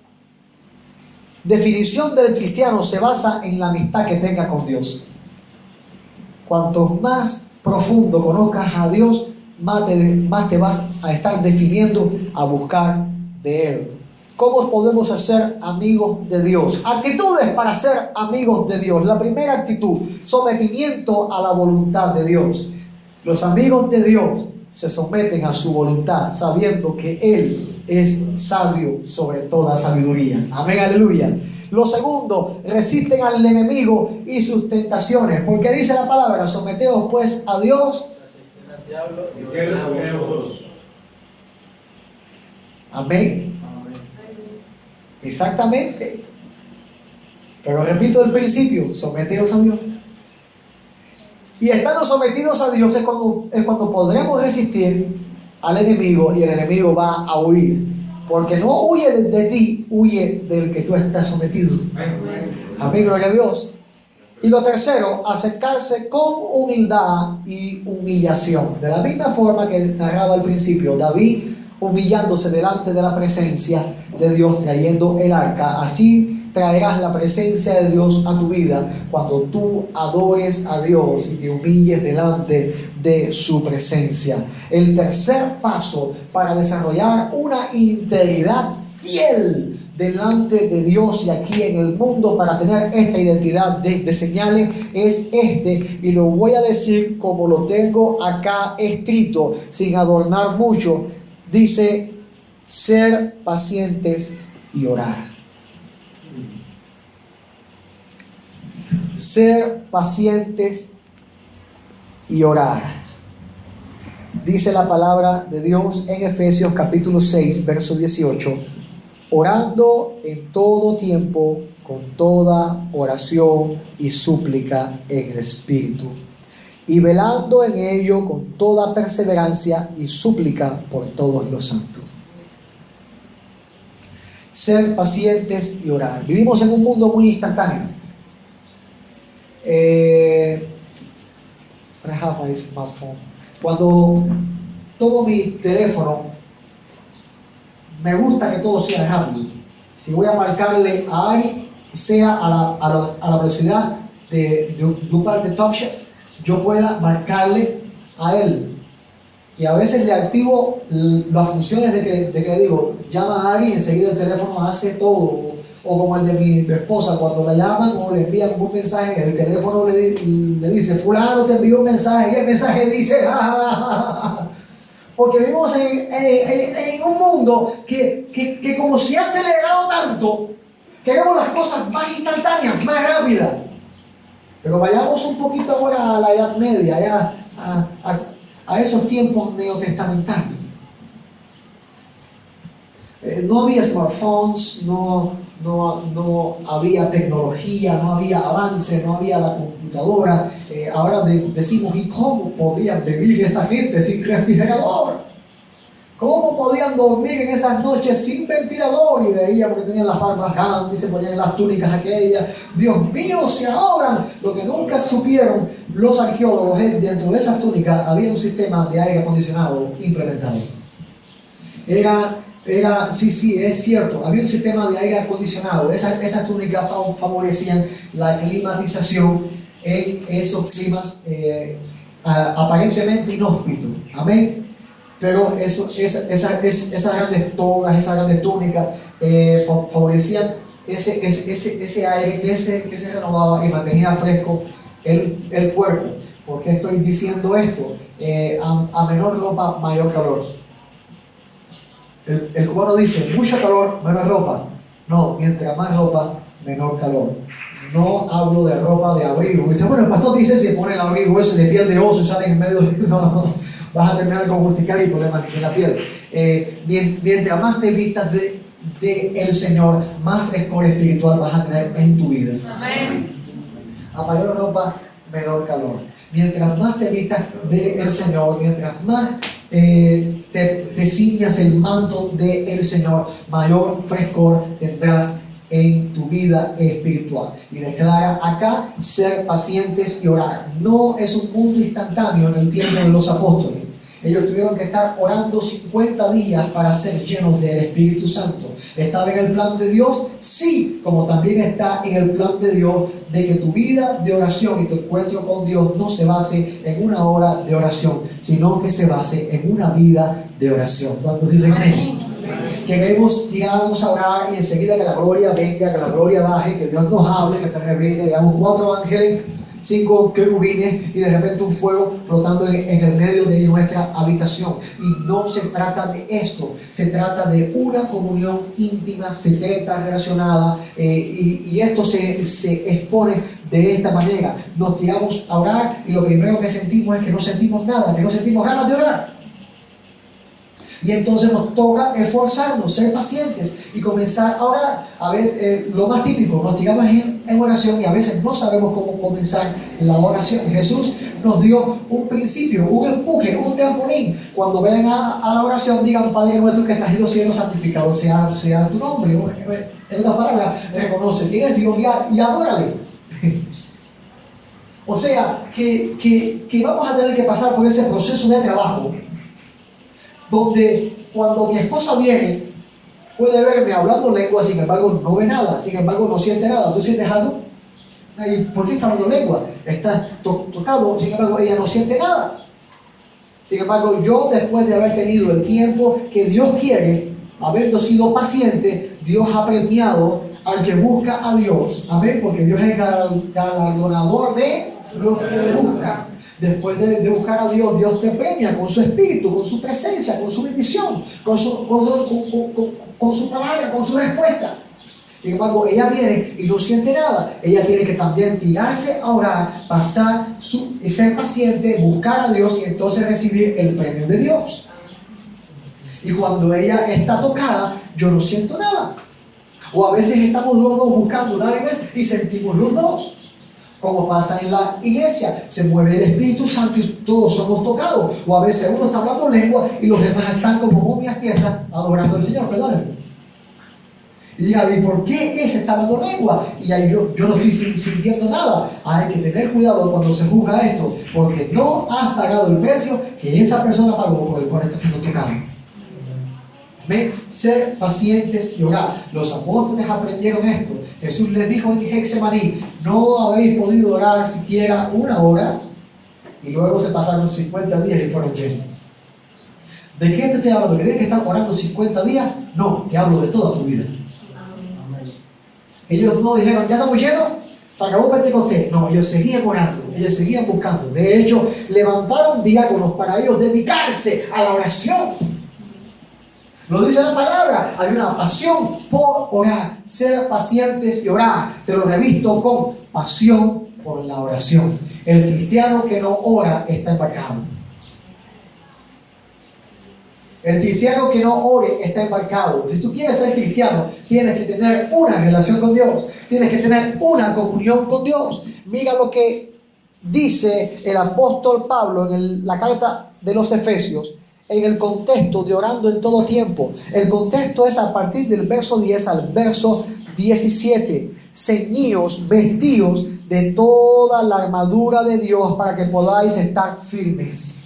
definición del cristiano se basa en la amistad que tenga con Dios. Cuanto más profundo conozcas a Dios, más te vas a estar definiendo a buscar de Él. ¿Cómo podemos ser amigos de Dios? Actitudes para ser amigos de Dios. La primera actitud, sometimiento a la voluntad de Dios. Los amigos de Dios se someten a su voluntad, sabiendo que Él es sabio sobre toda sabiduría. Amén, aleluya. Lo segundo, resisten al enemigo y sus tentaciones. Porque dice la palabra, someteos pues a Dios. Amén. Exactamente. Pero repito el principio, someteos a Dios. Y estando sometidos a Dios es cuando podremos resistir al enemigo y el enemigo va a huir. Porque no huye de ti, huye del que tú estás sometido. Amén, gloria a Dios. Y lo tercero, acercarse con humildad y humillación. De la misma forma que narraba al principio, David humillándose delante de la presencia de Dios, trayendo el arca. Así traerás la presencia de Dios a tu vida cuando tú adores a Dios y te humilles delante de su presencia. El tercer paso para desarrollar una integridad fiel delante de Dios y aquí en el mundo, para tener esta identidad de señales, es este, y lo voy a decir como lo tengo acá escrito, sin adornar mucho. Dice: ser pacientes y orar. Ser pacientes y orar. Dice la palabra de Dios en Efesios capítulo 6, verso 18: orando en todo tiempo con toda oración y súplica en el Espíritu, y velando en ello con toda perseverancia y súplica por todos los santos. Ser pacientes y orar. Vivimos en un mundo muy instantáneo. Cuando tomo mi teléfono, me gusta que todo sea rápido. Si voy a marcarle a alguien, sea a la velocidad de un par de touches, yo pueda marcarle a él. Y a veces le activo las funciones de que le digo, llama a alguien y enseguida el teléfono hace todo. O como el de mi esposa, cuando la llaman o le envían un mensaje, el teléfono le dice: fulano te envió un mensaje, y el mensaje dice porque vivimos en un mundo que como se ha acelerado tanto, queremos las cosas más instantáneas, más rápidas. Pero vayamos un poquito ahora a la Edad Media, ya a esos tiempos neotestamentarios. No había smartphones, no había tecnología, no había avance, no había la computadora. Ahora decimos: ¿y cómo podían vivir esa gente sin refrigerador? ¿Cómo podían dormir en esas noches sin ventilador? Y veían porque tenían las barbas grandes y se ponían las túnicas aquellas. Dios mío, se ahogan. Lo que nunca supieron los arqueólogos es: dentro de esas túnicas había un sistema de aire acondicionado implementado. Sí, es cierto, había un sistema de aire acondicionado. Esas túnicas favorecían la climatización en esos climas aparentemente inhóspitos. Amén. Pero esas grandes togas, esas grandes túnicas favorecían ese aire que se renovaba y mantenía fresco el cuerpo. ¿Por qué estoy diciendo esto? A menor ropa, mayor calor. El cubano dice: mucho calor, menos ropa. No, mientras más ropa, menor calor. No hablo de ropa de abrigo. Dice: bueno, el pastor dice: si pone el abrigo ese de piel de oso y sale en medio de... No, vas a terminar con urticaria y problemas en la piel. Mientras más te vistas de el Señor, más frescor espiritual vas a tener en tu vida. Amén. A mayor ropa, menor calor. Mientras más te vistas del Señor, mientras más te ciñas el manto del Señor, mayor frescor tendrás en tu vida espiritual. Y declara acá: ser pacientes y orar. No es un mundo instantáneo en el tiempo de los apóstoles. Ellos tuvieron que estar orando 50 días para ser llenos del Espíritu Santo. ¿Estaba en el plan de Dios? Sí, como también está en el plan de Dios de que tu vida de oración y tu encuentro con Dios no se base en una hora de oración, sino que se base en una vida de oración. ¿Cuántos dicen amén? Queremos tirarnos a orar y enseguida que la gloria venga, que la gloria baje, que Dios nos hable, que se revele, veamos 4 ángeles, 5 querubines y de repente un fuego flotando en el medio de nuestra habitación. Y no se trata de esto, se trata de una comunión íntima, secreta, relacionada, y esto se expone de esta manera. Nos tiramos a orar y lo primero que sentimos es que no sentimos nada, que no sentimos ganas de orar. Y entonces nos toca esforzarnos, ser pacientes y comenzar a orar. A veces, lo más típico, nos tiramos en oración y a veces no sabemos cómo comenzar la oración. Jesús nos dio un principio, un empuje, un trampolín. Cuando vengan a la oración, digan: Padre nuestro que estás en los cielos, santificado sea tu nombre. En otras palabras, reconoce quién es Dios y adórale. O sea, que vamos a tener que pasar por ese proceso de trabajo, donde cuando mi esposa viene, puede verme hablando lengua, sin embargo no ve nada, sin embargo no siente nada. ¿Tú sientes algo? ¿Y por qué está hablando lengua? Está tocado, sin embargo ella no siente nada. Sin embargo, yo, después de haber tenido el tiempo que Dios quiere, habiendo sido paciente, Dios ha premiado al que busca a Dios. Amén, porque Dios es el galardonador de los que buscan. Después de buscar a Dios, Dios te premia con su espíritu, con su presencia, con su bendición, con su palabra, con su respuesta. Sin embargo, ella viene y no siente nada. Ella tiene que también tirarse a orar, ser paciente, buscar a Dios y entonces recibir el premio de Dios. Y cuando ella está tocada, yo no siento nada. O a veces estamos los dos buscando una área y sentimos los dos. Como pasa en la iglesia, se mueve el Espíritu Santo y todos somos tocados. O a veces uno está hablando lengua y los demás están como momias tiesas adorando al Señor. Perdónenme. Y diga: ¿y por qué ese está hablando lengua? Y ahí yo no estoy sintiendo nada. Hay que tener cuidado cuando se juzga esto, porque no has pagado el precio que esa persona pagó por el cual está siendo tocado. Ser pacientes y orar. Los apóstoles aprendieron esto. Jesús les dijo en Getsemaní: no habéis podido orar siquiera una hora, y luego se pasaron 50 días y fueron llenos. ¿De qué te estoy hablando? ¿Que tienes que estar orando 50 días? No, te hablo de toda tu vida. Ellos no dijeron: ya estamos llenos, se acabó Pentecostés. No, ellos seguían orando, ellos seguían buscando. De hecho, levantaron diáconos para ellos dedicarse a la oración. Lo dice la palabra, hay una pasión por orar, ser pacientes y orar. Te lo revisto con pasión por la oración. El cristiano que no ora está embarcado. El cristiano que no ore está embarcado. Si tú quieres ser cristiano, tienes que tener una relación con Dios, tienes que tener una comunión con Dios. Mira lo que dice el apóstol Pablo en la carta de los Efesios, en el contexto de orando en todo tiempo. El contexto es a partir del verso 10 al verso 17. Ceñíos, vestidos de toda la armadura de Dios para que podáis estar firmes.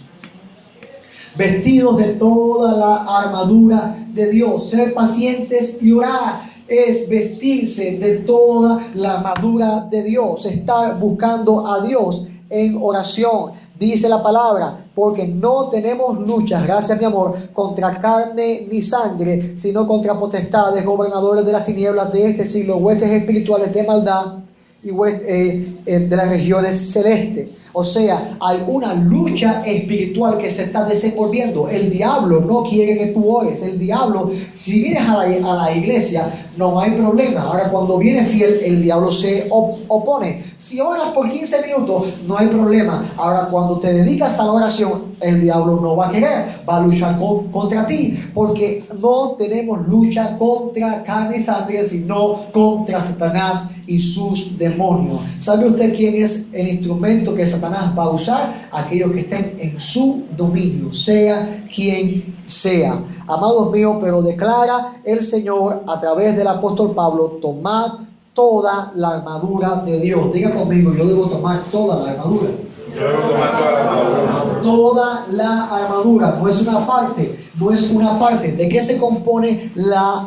Vestidos de toda la armadura de Dios. Ser pacientes y orar es vestirse de toda la armadura de Dios. Estar buscando a Dios en oración. Dice la palabra: porque no tenemos luchas, gracias mi amor, contra carne ni sangre, sino contra potestades, gobernadores de las tinieblas de este siglo, huestes espirituales de maldad y de las regiones celestes. O sea, hay una lucha espiritual que se está desenvolviendo. El diablo no quiere que tú ores. El diablo, si vienes a la iglesia, no hay problema. Ahora, cuando vienes fiel, el diablo se opone. Si oras por 15 minutos, no hay problema. Ahora, cuando te dedicas a la oración, el diablo no va a querer. Va a luchar contra ti. Porque no tenemos lucha contra carne y sangre, sino contra Satanás y sus demonios. ¿Sabe usted quién es el instrumento que Satanás va a usar? Aquellos que estén en su dominio, sea quien sea. Amados míos, pero declara el Señor a través del apóstol Pablo: tomad toda la armadura de Dios. Diga conmigo: yo debo tomar toda la armadura. Yo debo tomar toda la armadura. Toda la armadura, no es una parte, no es una parte. ¿De qué se compone la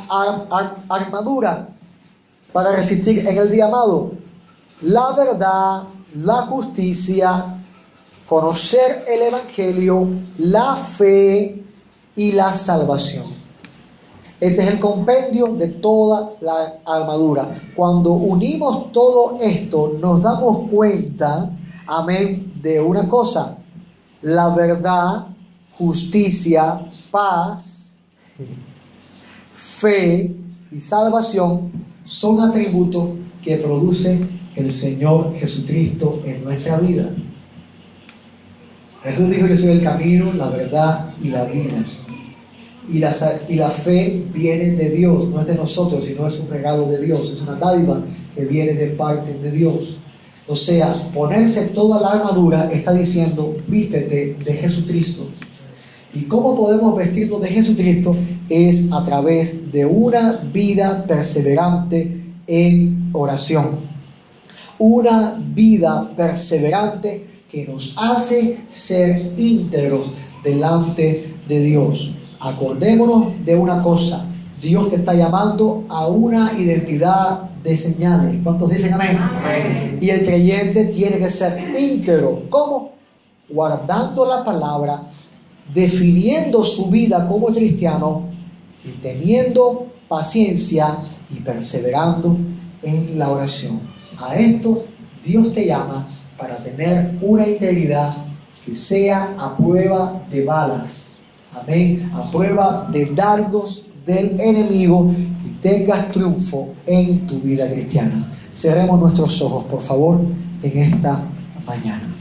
armadura para resistir en el día amado? La verdad, la justicia, conocer el evangelio, la fe y la salvación. Este es el compendio de toda la armadura. Cuando unimos todo esto, nos damos cuenta, amén, de una cosa: la verdad, justicia, paz, fe y salvación son atributos que produce el Señor Jesucristo en nuestra vida. Jesús dijo: yo soy el camino, la verdad y la vida. Y la fe viene de Dios, no es de nosotros, sino es un regalo de Dios, es una dádiva que viene de parte de Dios. O sea, ponerse toda la armadura está diciendo, vístete de Jesucristo. ¿Y cómo podemos vestirnos de Jesucristo? Es a través de una vida perseverante en oración. Una vida perseverante que nos hace ser íntegros delante de Dios. Acordémonos de una cosa: Dios te está llamando a una identidad de señales. ¿Cuántos dicen amén? Amén. Y el creyente tiene que ser íntegro. ¿Cómo? Guardando la palabra, definiendo su vida como cristiano y teniendo paciencia y perseverando en la oración. A esto Dios te llama para tener una integridad que sea a prueba de balas. Amén. A prueba de dardos del enemigo y tengas triunfo en tu vida cristiana. Cerremos nuestros ojos, por favor, en esta mañana.